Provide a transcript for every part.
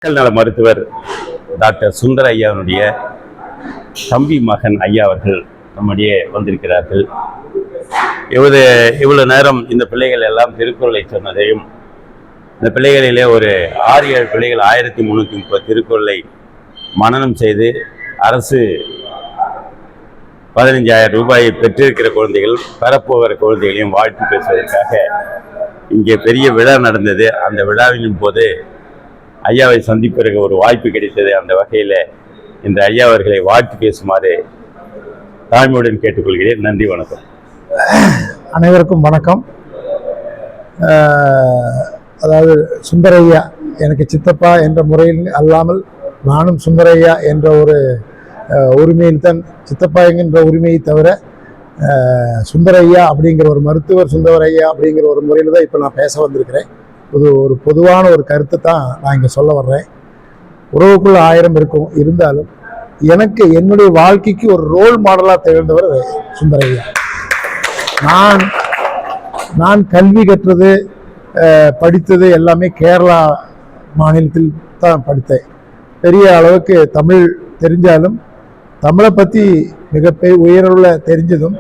மக்கள் நல மருத்துவர் டாக்டர் சுந்தர ஐயாவுடைய தம்பி மகன் ஐயா அவர்கள் நம்முடைய வந்திருக்கிறார்கள். இவ்வளவு நேரம் இந்த பிள்ளைகள் எல்லாம் திருக்குறளை சொன்னதையும், இந்த பிள்ளைகளிலே ஒரு 6-7 பிள்ளைகள் 1330 திருக்குறளை மனனம் செய்து அரசு 15,000 ரூபாயை பெற்றிருக்கிற குழந்தைகள், பெறப்போகிற குழந்தைகளையும் வாழ்த்து பேசுவதற்காக இங்கே பெரிய விழா நடந்தது. அந்த விழாவின் போது ஐயாவை சந்திப்பதற்கு ஒரு வாய்ப்பு கிடைத்தது. அந்த வகையில் இந்த ஐயா அவர்களை வாழ்த்து பேசுமாறு தாழ்மையுடன் கேட்டுக்கொள்கிறேன். நன்றி, வணக்கம். அனைவருக்கும் வணக்கம். அதாவது சுந்தரையா எனக்கு சித்தப்பா என்ற முறையில் அல்லாமல் நானும் சுந்தரையா என்ற ஒரு உரிமையில் தான், சித்தப்பா என்கின்ற உரிமையை தவிர சுந்தரையா அப்படிங்கிற ஒரு மருத்துவர் சுந்தரையா அப்படிங்கிற ஒரு முறையில் தான் இப்போ நான் பேச வந்திருக்கிறேன். ஒரு பொதுவான ஒரு கருத்தை தான் நான் இங்கே சொல்ல வர்றேன். உறவுக்குள்ள 1000 இருக்கும், இருந்தாலும் எனக்கு என்னுடைய வாழ்க்கைக்கு ஒரு ரோல் மாடலாக திகழ்ந்தவர் சுந்தரையா. நான் கல்வி கற்றது படித்தது எல்லாமே கேரளா மாநிலத்தில் தான் படித்தேன். பெரிய அளவுக்கு தமிழ் தெரிஞ்சாலும் தமிழை பற்றி மிகப்பெரிய உயர்வுள்ள தெரிஞ்சதும்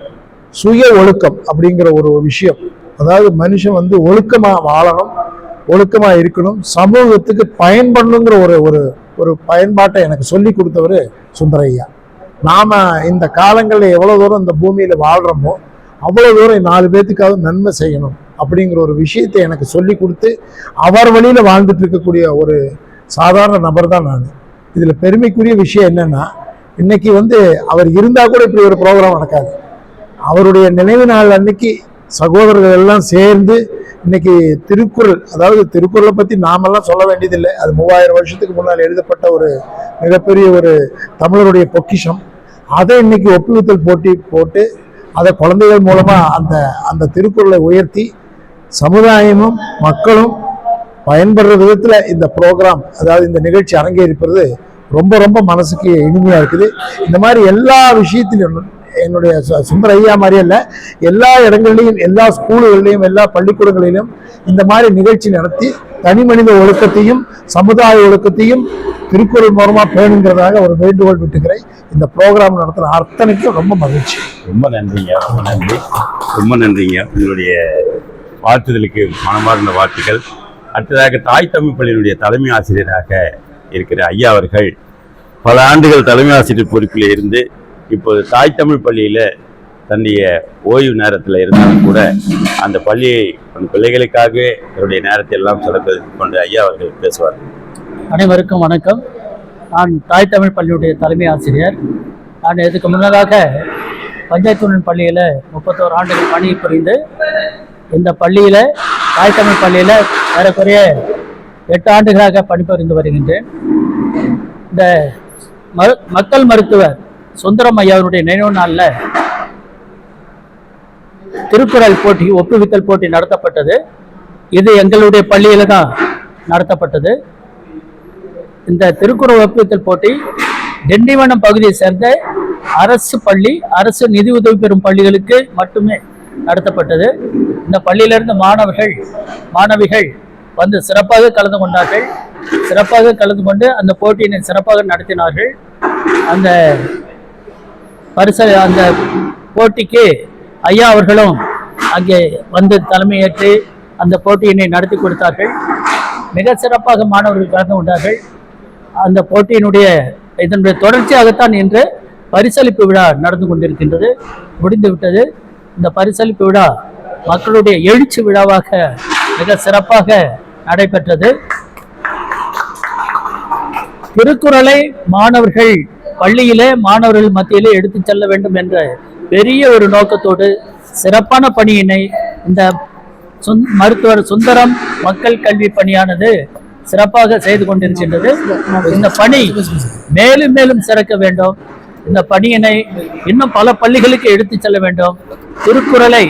சுய ஒழுக்கம் அப்படிங்கிற ஒரு விஷயம், அதாவது மனுஷன் ஒழுக்கமாக வாழணும், ஒழுக்கமாக இருக்கணும், சமூகத்துக்கு பயன்படணுங்கிற ஒரு பயன்பாட்டை எனக்கு சொல்லி கொடுத்தவர் சுந்தரையா. நாம் இந்த காலங்களில் எவ்வளோ தூரம் இந்த பூமியில் வாழ்கிறோமோ அவ்வளோ தூரம் 4 பேர்த்துக்காவது நன்மை செய்யணும் அப்படிங்கிற ஒரு விஷயத்தை எனக்கு சொல்லி கொடுத்து அவர் வழியில் வாழ்ந்துட்டு இருக்கக்கூடிய ஒரு சாதாரண நபர் தான் நான். இதில் பெருமைக்குரிய விஷயம் என்னென்னா, இன்னைக்கு அவர் இருந்தால் கூட இப்படி ஒரு ப்ரோக்ராம் நடக்காது. அவருடைய நினைவு நாள் அன்னைக்கு சகோதரர்கள் எல்லாம் சேர்ந்து இன்னைக்கு திருக்குறள், அதாவது திருக்குறளை பற்றி நாமெல்லாம் சொல்ல வேண்டியதில்லை, அது 3000 வருஷத்துக்கு முன்னால் எழுதப்பட்ட ஒரு மிகப்பெரிய ஒரு தமிழருடைய பொக்கிஷம். அதை இன்னைக்கு ஒப்புவித்தல் போட்டி போட்டு அதை குழந்தைகள் மூலமாக அந்த திருக்குறளை உயர்த்தி சமுதாயமும் மக்களும் பயன்படுற விதத்தில் இந்த ப்ரோக்ராம், அதாவது இந்த நிகழ்ச்சி அரங்கேறிப்பது ரொம்ப ரொம்ப மனசுக்கு இனிமையாக இருக்குது. இந்த மாதிரி எல்லா விஷயத்திலும் என்னுடைய சுந்தர ஐயா மாதிரி அல்ல, எல்லா இடங்கள்லையும், எல்லா ஸ்கூலுகள்லையும், எல்லா பள்ளிக்கூடங்களிலும் இந்த மாதிரி நிகழ்ச்சி நடத்தி தனி மனித ஒழுக்கத்தையும் சமுதாய ஒழுக்கத்தையும் திருக்குறள் மூலமாக பேணுங்கிறதாக ஒரு வேண்டுகோள் விட்டுக்கிறேன். இந்த ப்ரோக்ராம் நடத்துகிற அத்தனைக்கும் ரொம்ப மகிழ்ச்சி. ரொம்ப நன்றிங்க, ரொம்ப நன்றிங்க. உங்களுடைய வாழ்த்துதலுக்கு மனமார்ந்த வாழ்த்துக்கள். அடுத்ததாக தாய் தமிழ் பள்ளியினுடைய தலைமை ஆசிரியராக இருக்கிற ஐயா அவர்கள் பல ஆண்டுகள் தலைமை ஆசிரியர் பொறுப்பில் இருந்து இப்போது தாய் தமிழ் பள்ளியில் தன்னுடைய ஓய்வு நேரத்தில் இருந்தாலும் கூட அந்த பள்ளியை அந்த பிள்ளைகளுக்காக என்னுடைய நேரத்தை எல்லாம் செலவு கொண்டு ஐயா அவர்கள் பேசுவார்கள். அனைவருக்கும் வணக்கம். நான் தாய் தமிழ் பள்ளியுடைய தலைமை ஆசிரியர். நான் இதுக்கு முன்னதாக பஞ்சாயத்து பள்ளியில் 31 ஆண்டுகள் பணி புரிந்து இந்த பள்ளியில், தாய் தமிழ் பள்ளியில் ஏறக்குறைய 8 ஆண்டுகளாக பணிபுரிந்து வருகின்றேன். இந்த மக்கள் மருத்துவர் சுந்தரம் ஐயாவுடைய நினைவு நாளில் திருக்குறள் போட்டி, ஒப்புவித்தல் போட்டி நடத்தப்பட்டது. இது எங்களுடைய பள்ளியில தான் நடத்தப்பட்டது. இந்த திருக்குறள் ஒப்புவித்தல் போட்டி திண்டிவனம் பகுதியை சேர்ந்த அரசு பள்ளி, அரசு நிதி உதவி பெறும் பள்ளிகளுக்கு மட்டுமே நடத்தப்பட்டது. இந்த பள்ளியிலிருந்து மாணவிகள் சிறப்பாக கலந்து கொண்டார்கள். சிறப்பாக கலந்து கொண்டு அந்த போட்டியினை சிறப்பாக நடத்தினார்கள். அந்த போட்டிக்கு ஐயா அவர்களும் அங்கே தலைமையேற்று அந்த போட்டியினை நடத்தி கொடுத்தார்கள். மிக சிறப்பாக மாணவர்கள் கலந்து கொண்டார்கள். அந்த போட்டியினுடைய இதனுடைய தொடர்ச்சியாகத்தான் இன்று பரிசளிப்பு விழா நடந்து கொண்டிருக்கின்றது, முடிந்துவிட்டது. இந்த பரிசளிப்பு விழா மக்களுடைய எழுச்சி விழாவாக மிக சிறப்பாக நடைபெற்றது. திருக்குறளை பள்ளியிலே மாணவர்கள் மத்தியிலே எடுத்து செல்ல வேண்டும் என்ற பெரிய ஒரு நோக்கத்தோடு சிறப்பான பணியினை இந்த மருத்துவர் சுந்தரம் மக்கள் கல்வி பணியானது சிறப்பாக செய்து கொண்டிருக்கின்றது. இந்த பணி மேலும் மேலும் சிறக்க வேண்டும். இந்த பணியினை இன்னும் பல பள்ளிகளுக்கு எடுத்து செல்ல வேண்டும். திருக்குறளை,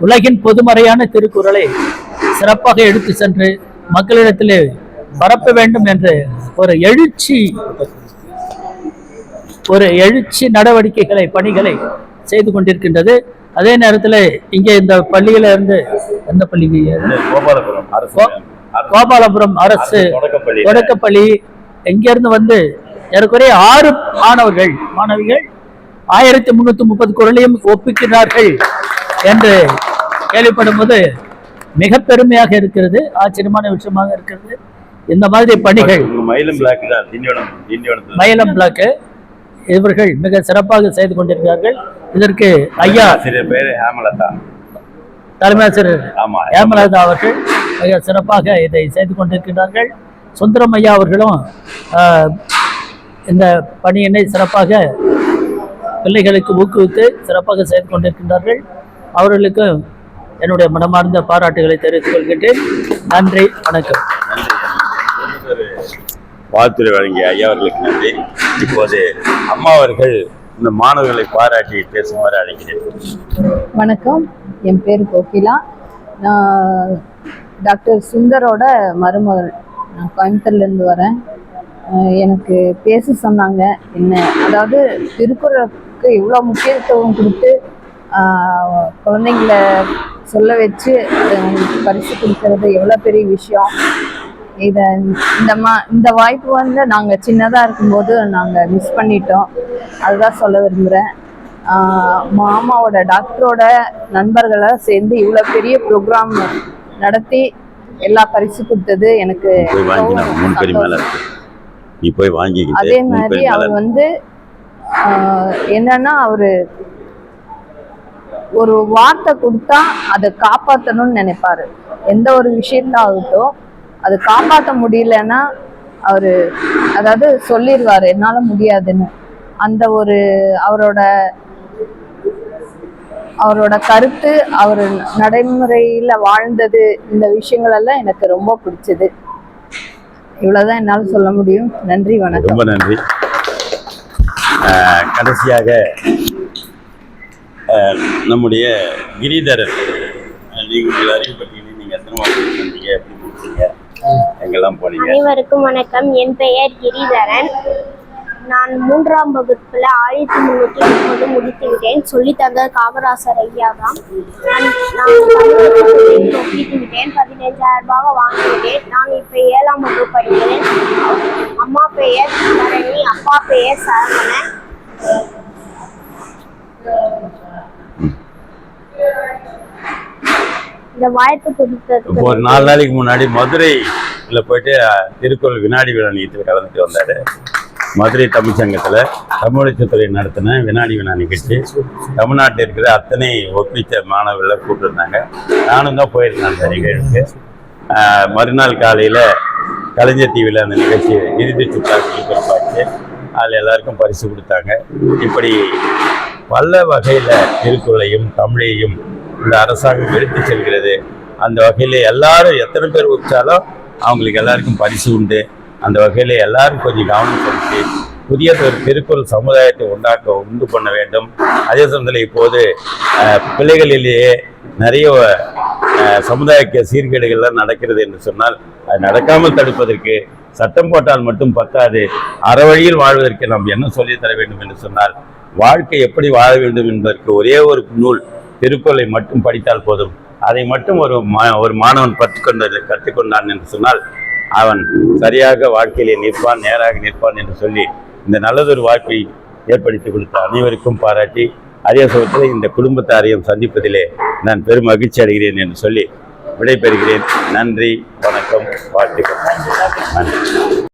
உலகின் பொதுமறையான திருக்குறளை சிறப்பாக எடுத்து சென்று மக்களிடத்திலே பரப்ப வேண்டும் என்று ஒரு எழுச்சி நடவடிக்கைகளை, பணிகளை செய்து கொண்டிருக்கின்றது. அதே நேரத்தில் இங்கே இந்த பள்ளியில இருந்து, எந்த பள்ளிக்கு, கோபாலபுரம் அரசு தொடக்கப்பள்ளி எங்கிருந்து வந்து ஏறக்குறைய 6 மாணவிகள் 1330 குரலையும் ஒப்பிக்கிறார்கள் என்று கேள்விப்படும் போது மிக பெருமையாக இருக்கிறது, ஆச்சரியமான விஷயமாக இருக்கிறது. இந்த மாதிரி பணிகள் மயிலம் பிளாக் இவர்கள் மிக சிறப்பாக செய்து கொண்டிருக்கிறார்கள். இதற்கு ஐயா தலைமை ஆசிரியர் ஹேமலதா அவர்கள் மிக சிறப்பாக இதை செய்து கொண்டிருக்கிறார்கள். சுந்தரம் ஐயா அவர்களும் இந்த பணியினை சிறப்பாக பிள்ளைகளுக்கு ஊக்குவித்து சிறப்பாக செய்து கொண்டிருக்கின்றார்கள். அவர்களுக்கு என்னுடைய மனமார்ந்த பாராட்டுகளை தெரிவித்துக் கொள்கின்றேன். நன்றி, வணக்கம். வாழ்த்துறை வழங்கிய ஐயா அவர்களுக்கு நன்றி. இப்போது அம்மா அவர்கள் இந்த மாணவர்களை பாராட்டி பேசுமாறு அழைக்கிறேன். வணக்கம், என் பேர் கோகிலா. நான் டாக்டர் சுந்தரோட மருமகள். நான் கோயம்புத்தூர்லேருந்து வரேன். எனக்கு பேச சொன்னாங்க. என்ன அதாவது திருக்குறளுக்கு இவ்வளோ முக்கியத்துவம் கொடுத்து குழந்தைங்கள சொல்ல வச்சு பரிசு கொடுக்கறது எவ்வளோ பெரிய விஷயம். இதை இந்த வாய்ப்பு வந்து நாங்கள் சின்னதாக இருக்கும்போது நாங்கள் மிஸ் பண்ணிட்டோம். அதுதான் சொல்ல விரும்புகிறேன். மாமாவோட டாக்டரோட நண்பர்களை சேர்ந்து இவ்வளோ பெரிய ப்ரோக்ராம் நடத்தி எல்லா பரிசு கொடுத்தது எனக்கு. அதே மாதிரி அவர் வந்து என்னன்னா அவரு ஒரு வார்த்தை கொடுத்தா அதை காப்பாற்றணும்னு நினைப்பாரு. எந்த ஒரு விஷயத்தாகட்டும் அது காப்பாற்ற முடியலன்னா அவரு அதாவது சொல்லிடுவாரு என்னால முடியாதுன்னு. அந்த ஒரு அவரோட கருத்து, அவர் நடைமுறையில வாழ்ந்தது, இந்த விஷயங்கள் எல்லாம் எனக்கு ரொம்ப பிடிச்சது. இவ்வளவுதான் என்னால் சொல்ல முடியும். நன்றி, வணக்கம். ரொம்ப நன்றி. கடைசியாக நம்முடைய கிரிதரர், நீங்கள் அறிவுப்பட்டீங்க, நீங்கள் எத்தனை வந்தீங்க, எப்படி முடிச்சீங்க, எங்கெல்லாம் போனீங்க? அனைவருக்கும் வணக்கம். என் பெயர் கிரிதரன். நான் 3ஆம் வகுப்பில் 1330 முடித்து விட்டேன். சொல்லித்தந்த காமராசர் ஐயா தான். நான் ஒப்பிட்டு விட்டேன். 15,000 ரூபாய் வாங்கிவிட்டேன். நான் இப்போ 7ஆம் வகுப்பு படிக்கிறேன். அம்மா பெயர் தரணி, அப்பா பெயர் சரவணன். இந்த வாய்ப்பு கொடுத்தது. ஒரு 4 நாளைக்கு முன்னாடி மதுரையில் போயிட்டு திருக்குறள் வினாடி வினா நிகழ்ச்சியில் கலந்துட்டு வந்தாரு. மதுரை தமிழ் சங்கத்தில் தமிழகத்துறை நடத்தின வினாடி வினா நிகழ்ச்சி தமிழ்நாட்டில் இருக்கிற அத்தனை ஒப்பிச்ச மாணவர்களை கூப்பிட்டுருந்தாங்க. நானும் தான் போயிருந்தேன் அந்த நிகழ்வுக்கு. மறுநாள் காலையில் கலைஞர் டிவியில் அந்த நிகழ்ச்சி இறுதி சுற்றாக ஒளிபரப்பாச்சு. அதில் எல்லாருக்கும் பரிசு கொடுத்தாங்க. இப்படி பல வகையில் திருக்குறளையும் தமிழையும் இந்த அரசாங்கம் எடுத்து செல்கிறது. அந்த வகையில் எல்லாரும் எத்தனை பேர் வச்சாலும் அவங்களுக்கு எல்லாருக்கும் பரிசு உண்டு. அந்த வகையில் எல்லாரும் கொஞ்சம் கவனம் செலுத்தி புதிய ஒரு திருக்குறள் சமுதாயத்தை உண்டு பண்ண வேண்டும். அதே சமயத்தில் இப்போது பிள்ளைகளிலேயே நிறைய சமுதாய சீர்கேடுகள்லாம் நடக்கிறது என்று சொன்னால் அது நடக்காமல் தடுப்பதற்கு சட்டம் போட்டால் மட்டும் பத்தாது. அறவழியில் வாழ்வதற்கு நாம் என்ன சொல்லித்தர வேண்டும் என்று சொன்னால் வாழ்க்கை எப்படி வாழ வேண்டும் என்பதற்கு ஒரே ஒரு நூல் திருக்குறளை மட்டும் படித்தால் போதும். அதை மட்டும் ஒரு மாணவன் கற்றுக்கொண்டான் என்று சொன்னால் அவன் சரியாக வாழ்க்கையிலே நிற்பான், நேராக நிற்பான் என்று சொல்லி இந்த நல்லதொரு வாய்ப்பை ஏற்படுத்தி கொடுத்த அனைவருக்கும் பாராட்டி, அதே சமயத்தில் இந்த குடும்பத்தாரையும் சந்திப்பதிலே நான் பெரும் மகிழ்ச்சி அடைகிறேன் என்று சொல்லி விடைபெறுகிறேன். நன்றி, வணக்கம், வாழ்த்துக்கள். நன்றி.